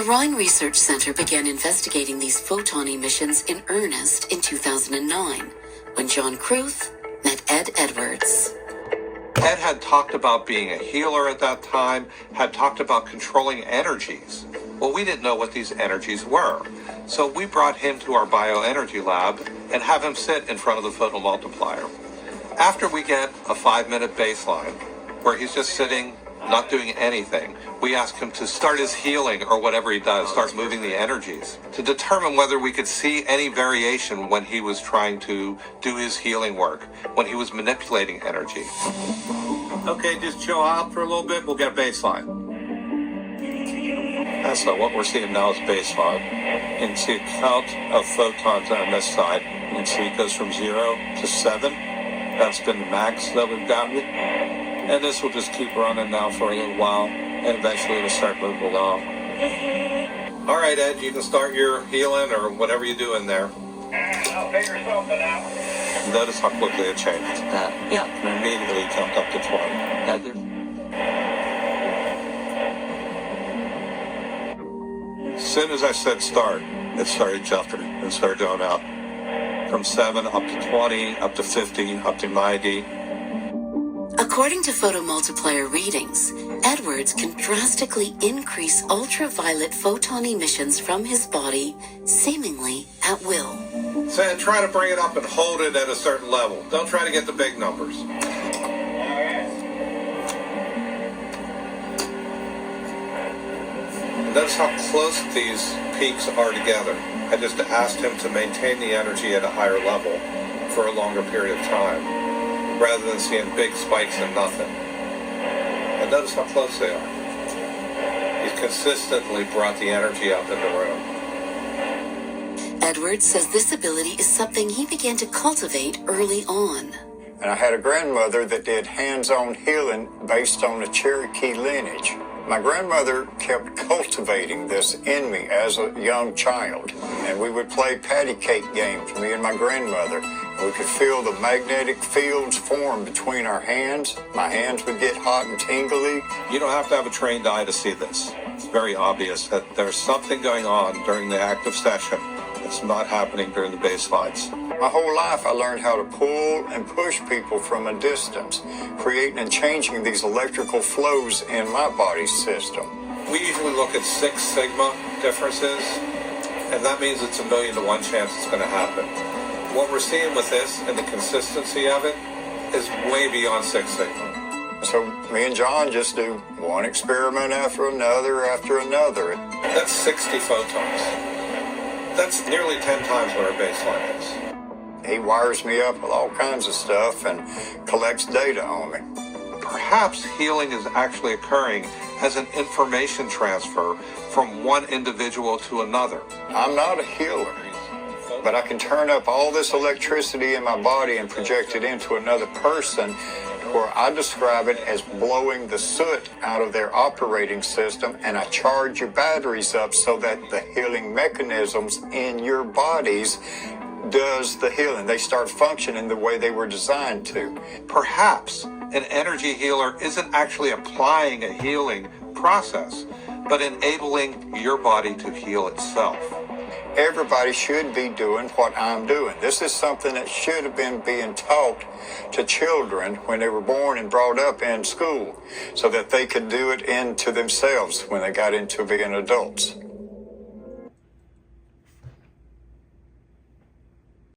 Rhine Research Center began investigating these photon emissions in earnest in 2009, when John Kruth met Ed Edwards. Ed had talked about being a healer at that time, had talked about controlling energies. Well, we didn't know what these energies were. So we brought him to our bioenergy lab and have him sit in front of the photomultiplier. After we get a 5-minute baseline, where he's just sitting, not doing anything, we ask him to start his healing or whatever he does, start moving the energies, to determine whether we could see any variation when he was trying to do his healing work, when he was manipulating energy. Okay, just chill out for a little bit, we'll get a baseline. And so what we're seeing now is baseline. You can see a count of photons on this side. You can see it goes from 0 to 7. That's been the max that we've gotten. And this will just keep running now for a little while, and eventually it'll start moving along. All right, Ed, you can start your healing or whatever you do in there. I'll figure something out. Notice how quickly it changed. Yeah. And immediately jumped up to 20. As soon as I said start, it started jumping and started going out. From 7 up to 20, up to 50, up to 90. According to photomultiplier readings, Edwards can drastically increase ultraviolet photon emissions from his body, seemingly at will. So try to bring it up and hold it at a certain level. Don't try to get the big numbers. Notice how close these peaks are together. I just asked him to maintain the energy at a higher level for a longer period of time, rather than seeing big spikes and nothing. And notice how close they are. He's consistently brought the energy up in the room. Edwards says this ability is something he began to cultivate early on. And I had a grandmother that did hands-on healing based on the Cherokee lineage. My grandmother kept cultivating this in me as a young child. And we would play patty cake games, me and my grandmother. And we could feel the magnetic fields form between our hands. My hands would get hot and tingly. You don't have to have a trained eye to see this. It's very obvious that there's something going on during the active session that's not happening during the baselines. My whole life I learned how to pull and push people from a distance, creating and changing these electrical flows in my body system. We usually look at 6 sigma differences, and that means it's a 1,000,000 to 1 chance it's going to happen. What we're seeing with this and the consistency of it is way beyond 6 sigma. So me and John just do one experiment after another. That's 60 photons. That's nearly 10 times what our baseline is. He wires me up with all kinds of stuff and collects data on me. Perhaps healing is actually occurring as an information transfer from one individual to another. I'm not a healer, but I can turn up all this electricity in my body and project it into another person, where I describe it as blowing the soot out of their operating system, and I charge your batteries up so that the healing mechanisms in your bodies does the healing. They start functioning the way they were designed to. Perhaps an energy healer isn't actually applying a healing process, but enabling your body to heal itself. Everybody should be doing what I'm doing. This is something that should have been being taught to children when they were born and brought up in school, so that they could do it into themselves when they got into being adults.